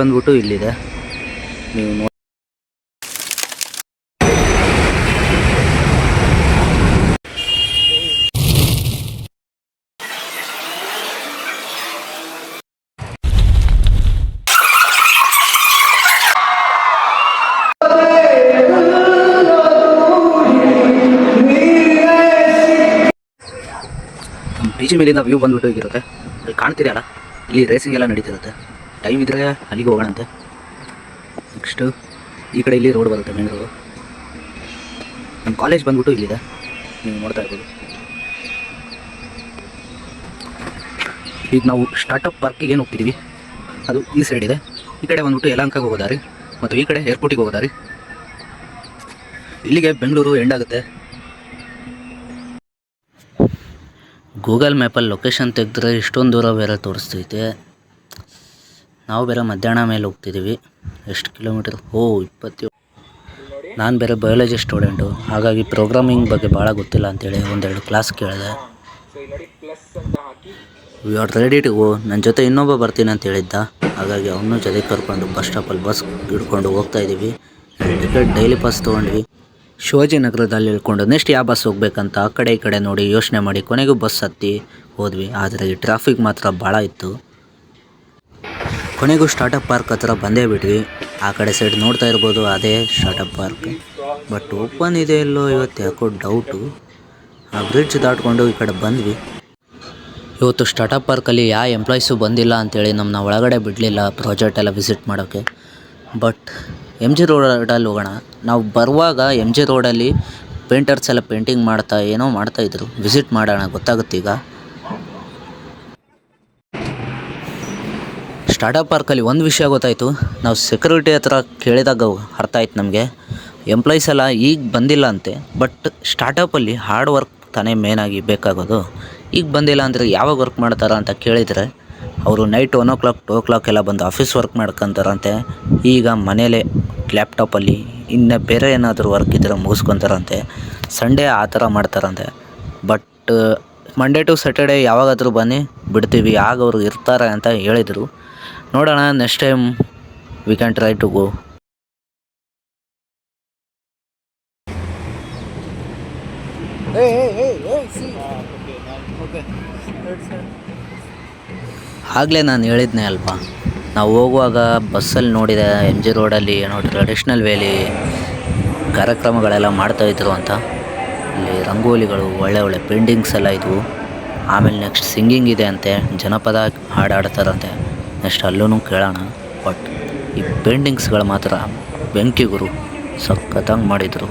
ಬಂದ್ಬಿಟ್ಟು ಇಲ್ಲಿದೆ ನೀವು ನೋಡಿ. ಬೀಚ್ ಮೇಲಿಂದ ವ್ಯೂ ಬಂದ್ಬಿಟ್ಟು ಹೋಗಿರುತ್ತೆ. ಅಲ್ಲಿ ಕಾಣ್ತಿರಲ್ಲ, ಇಲ್ಲಿ ರೇಸಿಂಗ್ ಎಲ್ಲ ನಡೀತಿರುತ್ತೆ. ಟೈಮ್ ಇದ್ದರೆ ಅಲ್ಲಿಗೆ ಹೋಗೋಣಂತೆ. ನೆಕ್ಸ್ಟು ಈ ಕಡೆ ಇಲ್ಲಿ ರೋಡ್ ಬರುತ್ತೆ, ಮೇನ್ ರೋಡು. ನಮ್ಮ ಕಾಲೇಜ್ ಬಂದ್ಬಿಟ್ಟು ಇಲ್ಲಿದೆ, ನೀವು ನೋಡ್ತಾ ಇರ್ಬೋದು. ಈಗ ನಾವು ಸ್ಟಾರ್ಟಪ್ ಪಾರ್ಕಿಗೆ ಏನು ಹೋಗ್ತಿದ್ದೀವಿ ಅದು ಈ ಸೈಡ್ ಇದೆ. ಈ ಕಡೆ ಬಂದ್ಬಿಟ್ಟು ಯಲಹಂಕಕ್ಕೆ ಹೋಗೋದಾರಿ ಮತ್ತು ಈ ಕಡೆ ಏರ್ಪೋರ್ಟಿಗೆ ಹೋಗೋದಾರಿ. ಇಲ್ಲಿಗೆ ಬೆಂಗಳೂರು ಎಂಡ್ ಆಗುತ್ತೆ. ಗೂಗಲ್ ಮ್ಯಾಪಲ್ಲಿ ಲೊಕೇಶನ್ ತೆಗೆದ್ರೆ ಇಷ್ಟೊಂದು ದೂರ ಬೇರೆ ತೋರಿಸ್ತೈತೆ. ನಾವು ಬೇರೆ ಮಧ್ಯಾಹ್ನ ಮೇಲೆ ಹೋಗ್ತಿದ್ದೀವಿ. ಎಷ್ಟು ಕಿಲೋಮೀಟರ್? 27. ನಾನು ಬೇರೆ ಬಯಾಲಜಿ ಸ್ಟೂಡೆಂಟು, ಹಾಗಾಗಿ ಪ್ರೋಗ್ರಾಮಿಂಗ್ ಬಗ್ಗೆ ಭಾಳ ಗೊತ್ತಿಲ್ಲ ಅಂತೇಳಿ ಒಂದೆರಡು ಕ್ಲಾಸ್ ಕೇಳಿದೆ. We are ready to go. ನನ್ನ ಜೊತೆ ಇನ್ನೊಬ್ಬ ಬರ್ತೀನಿ ಅಂತ ಹೇಳಿದ್ದ, ಹಾಗಾಗಿ ಅವನು ಜೊತೆ ಕರ್ಕೊಂಡು ಬಸ್ ಸ್ಟಾಪಲ್ಲಿ ಬಸ್ ಹಿಡ್ಕೊಂಡು ಹೋಗ್ತಾಯಿದ್ದೀವಿ. ಟಿಕೆಟ್ ಡೈಲಿ ಪಾಸ್ ತೊಗೊಂಡ್ವಿ. ಶಿವಾಜಿ ನಗರದಲ್ಲಿ ಇಳ್ಕೊಂಡು ನೆಕ್ಸ್ಟ್ ಯಾವ ಬಸ್ ಹೋಗ್ಬೇಕಂತ ಆ ಕಡೆ ಈ ಕಡೆ ನೋಡಿ ಯೋಚನೆ ಮಾಡಿ ಕೊನೆಗೂ ಬಸ್ ಹತ್ತಿ ಹೋದ್ವಿ. ಆದರೆ ಈ ಟ್ರಾಫಿಕ್ ಮಾತ್ರ ಭಾಳ ಇತ್ತು. ಕೊನೆಗೂ ಸ್ಟಾರ್ಟಪ್ ಪಾರ್ಕ್ ಹತ್ರ ಬಂದೇ ಬಿಟ್ವಿ. ಆ ಕಡೆ ಸೈಡ್ ನೋಡ್ತಾ ಇರ್ಬೋದು, ಅದೇ ಸ್ಟಾರ್ಟಪ್ ಪಾರ್ಕ್. ಬಟ್ ಓಪನ್ ಇದೆ ಇಲ್ಲೋ ಇವತ್ತು ಯಾಕೋ ಡೌಟು. ಆ ಬ್ರಿಡ್ಜ್ ದಾಟ್ಕೊಂಡು ಈ ಕಡೆ ಬಂದ್ವಿ. ಇವತ್ತು ಸ್ಟಾರ್ಟಪ್ ಪಾರ್ಕಲ್ಲಿ ಯಾವ ಎಂಪ್ಲಾಯೀಸು ಬಂದಿಲ್ಲ ಅಂಥೇಳಿ ನಮ್ಮನ್ನ ಒಳಗಡೆ ಬಿಡಲಿಲ್ಲ ಪ್ರಾಜೆಕ್ಟ್ ಎಲ್ಲ ವಿಸಿಟ್ ಮಾಡೋಕ್ಕೆ. ಬಟ್ MG ರೋಡಲ್ಲಿ ಹೋಗೋಣ. ನಾವು ಬರುವಾಗ MG ರೋಡಲ್ಲಿ ಪೇಂಟರ್ಸ್ ಎಲ್ಲ ಪೇಂಟಿಂಗ್ ಮಾಡ್ತಾಯಿದ್ರು. ವಿಸಿಟ್ ಮಾಡೋಣ, ಗೊತ್ತಾಗುತ್ತೆ ಈಗ. ಸ್ಟಾರ್ಟಪ್ ಪಾರ್ಕಲ್ಲಿ ಒಂದು ವಿಷಯ ಗೊತ್ತಾಯಿತು. ನಾವು ಸೆಕ್ಯೂರಿಟಿ ಹತ್ರ ಕೇಳಿದಾಗ ಅರ್ಥ ಆಯ್ತು ನಮಗೆ. ಎಂಪ್ಲಾಯೀಸ್ ಎಲ್ಲ ಈಗ ಬಂದಿಲ್ಲ ಅಂತೆ. ಬಟ್ ಸ್ಟಾರ್ಟಪ್ಪಲ್ಲಿ ಹಾರ್ಡ್ ವರ್ಕ್ ತಾನೇ ಮೇನಾಗಿ ಬೇಕಾಗೋದು. ಈಗ ಬಂದಿಲ್ಲ ಅಂದರೆ ಯಾವಾಗ ವರ್ಕ್ ಮಾಡ್ತಾರ ಅಂತ ಕೇಳಿದರೆ ಅವರು ನೈಟ್ 1 o'clock 2 o'clock ಎಲ್ಲ ಬಂದು ಆಫೀಸ್ ವರ್ಕ್ ಮಾಡ್ಕೊತಾರಂತೆ. ಈಗ ಮನೇಲೇ ಲ್ಯಾಪ್ಟಾಪಲ್ಲಿ ಇನ್ನು ಬೇರೆ ಏನಾದರೂ ವರ್ಕ್ ಇದ್ದರೆ ಮುಗಿಸ್ಕೊತಾರಂತೆ. ಸಂಡೇ ಆ ಥರ ಮಾಡ್ತಾರಂತೆ. ಬಟ್ ಮಂಡೇ ಟು ಸ್ಯಾಟರ್ಡೇ ಯಾವಾಗಾದರೂ ಬನ್ನಿ ಬಿಡ್ತೀವಿ, ಆಗ ಅವರು ಇರ್ತಾರೆ ಅಂತ ಹೇಳಿದರು. ನೋಡೋಣ, next time we can try to go. ಆಗಲೇ ನಾನು ಹೇಳಿದ್ನೇ ಅಲ್ವಾ, ನಾವು ಹೋಗುವಾಗ ಬಸ್ಸಲ್ಲಿ ನೋಡಿದೆ MG ರೋಡಲ್ಲಿ ಏನೋ ಟ್ರೆಡಿಷ್ನಲ್ ವೇಲಿ ಕಾರ್ಯಕ್ರಮಗಳೆಲ್ಲ ಮಾಡ್ತಾಯಿದ್ರು ಅಂತ. ಅಲ್ಲಿ ರಂಗೋಲಿಗಳು, ಒಳ್ಳೆ ಪೇಂಟಿಂಗ್ಸ್ ಎಲ್ಲ ಇದ್ವು. ಆಮೇಲೆ ನೆಕ್ಸ್ಟ್ ಸಿಂಗಿಂಗ್ ಇದೆ ಅಂತೆ, ಜನಪದ ಹಾಡಾಡ್ತಾರಂತೆ. ನೆಕ್ಸ್ಟ್ ಅಲ್ಲೂ ಕೇಳೋಣ. ಬಟ್ ಈ ಪೇಂಟಿಂಗ್ಸ್ಗಳು ಮಾತ್ರ ಬೆಂಕಿ ಗುರು, ಸಖತ್ತಾಗಿ ಮಾಡಿದರು.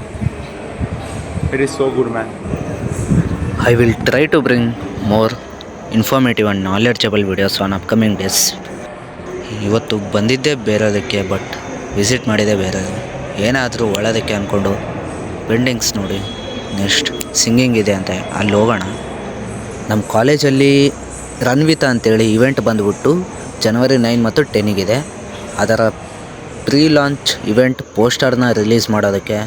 It is so good man. I will try to bring more informative and knowledgeable videos on upcoming days. ಇವತ್ತು ಬಂದಿದ್ದೇ ಬೇರೆದಕ್ಕೆ, ಬಟ್ ವಿಸಿಟ್ ಮಾಡಿದೆ ಬೇರೆ. ಏನಾದರೂ ಒಳ್ಳೆಯದಕ್ಕೆ ಅಂದ್ಕೊಂಡು ಪೇಂಟಿಂಗ್ಸ್ ನೋಡಿ. ನೆಕ್ಸ್ಟ್ ಸಿಂಗಿಂಗ್ ಇದೆ ಅಂತೆ, ಅಲ್ಲಿ ಹೋಗೋಣ. ನಮ್ಮ ಕಾಲೇಜಲ್ಲಿ ರನ್ವಿತ ಅಂತೇಳಿ ಇವೆಂಟ್ ಬಂದುಬಿಟ್ಟು January 9 ಮತ್ತು 10 ಅದರ ಪ್ರೀ ಲಾಂಚ್ ಇವೆಂಟ್ ಪೋಸ್ಟರ್ನ ರಿಲೀಸ್ ಮಾಡೋದಕ್ಕೆ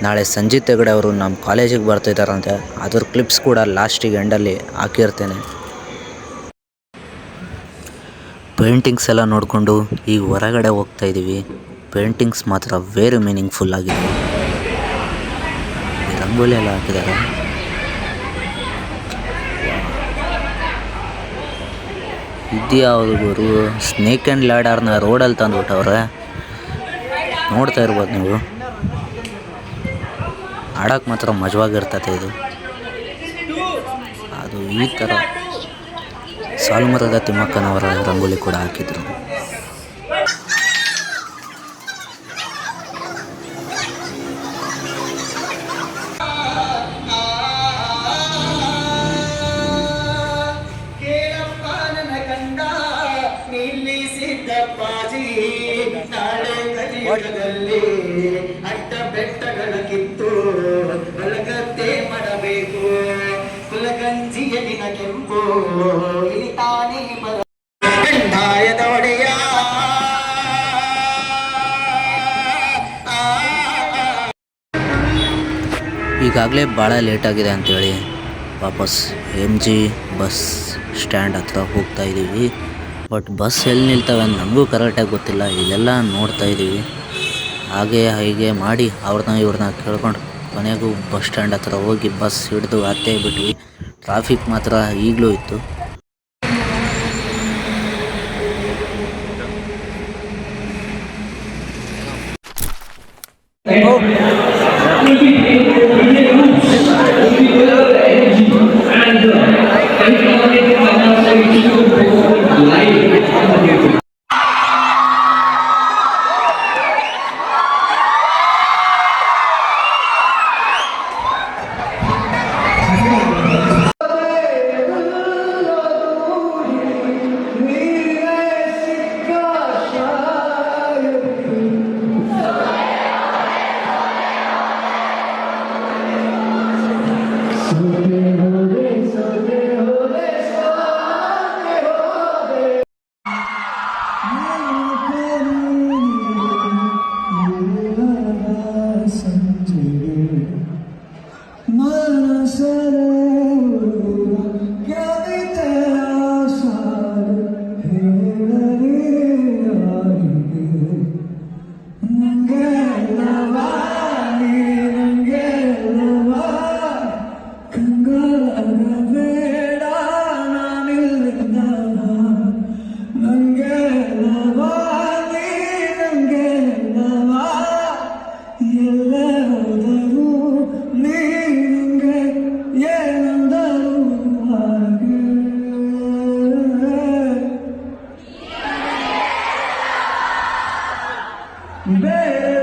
ನಾಳೆ ಸಂಜಿತ್ ಹೆಗಡೆ ಅವರು ನಮ್ಮ ಕಾಲೇಜಿಗೆ ಬರ್ತಿದ್ದಾರಂತೆ. ಅದ್ರ ಕ್ಲಿಪ್ಸ್ ಕೂಡ ಲಾಸ್ಟಿಗೆ ಎಂಡಲ್ಲಿ ಹಾಕಿರ್ತೇನೆ. ಪೇಂಟಿಂಗ್ಸ್ ಎಲ್ಲ ನೋಡಿಕೊಂಡು ಈಗ ಹೊರಗಡೆ ಹೋಗ್ತಾಯಿದ್ದೀವಿ. ಪೇಂಟಿಂಗ್ಸ್ ಮಾತ್ರ ವೆರಿ ಮೀನಿಂಗ್ಫುಲ್ ಆಗಿದೆ. ರಂಗೋಲಿ ಎಲ್ಲ ಹಾಕಿದ್ದಾರೆ. ಇದ್ಯಾವುದು ಗುರು, ಸ್ನೇಕ್ ಆ್ಯಂಡ್ ಲ್ಯಾಡರ್ನ ರೋಡಲ್ಲಿ ತಂದುಬಿಟ್ಟವ್ರೆ. ನೋಡ್ತಾ ಇರ್ಬೋದು ನೀವು. ಆಡೋಕ್ಕೆ ಮಾತ್ರ ಮಜವಾಗಿರ್ತದೆ ಇದು. ಅದು ಈ ಥರ ಸಾಲುಮರದ ತಿಮ್ಮಕ್ಕನವರ ರಂಗೋಲಿ ಕೂಡ ಹಾಕಿದ್ರು. ಅಡ್ಡ ಬೆಟ್ಟಗಳ ಕಿತ್ತು ಒಳಗದ್ದೆ ಮಾಡಬೇಕು. ಕುಲಗಂಜಿಯಲಿನ ಕೆಂಪು ಇಳಿತಾನೆ ಕಂದಾಯದ ಒಡೆಯ. ಈಗಾಗಲೇ ಭಾಳ ಲೇಟಾಗಿದೆ ಅಂಥೇಳಿ ವಾಪಸ್ MG ಬಸ್ ಸ್ಟ್ಯಾಂಡ್ ಹತ್ರ ಹೋಗ್ತಾಯಿದ್ದೀವಿ. ಬಟ್ ಬಸ್ ಎಲ್ಲಿ ನಿಲ್ತವೆ ಅಂತ ನಮಗೂ ಕರೆಕ್ಟಾಗಿ ಗೊತ್ತಿಲ್ಲ. ಇಲ್ಲೆಲ್ಲ ನೋಡ್ತಾ ಇದ್ದೀವಿ, ಹಾಗೆ ಹೀಗೆ ಮಾಡಿ ಇವ್ರನ್ನ ಕೇಳ್ಕೊಂಡು ಕೊನೆಗೂ ಬಸ್ ಸ್ಟ್ಯಾಂಡ್ ಹತ್ರ ಹೋಗಿ ಬಸ್ ಹಿಡಿದು ಹತ್ತೇ ಬಿಟ್ವಿ. ಟ್ರಾಫಿಕ್ ಮಾತ್ರ ಈಗಲೂ ಇತ್ತು. Baby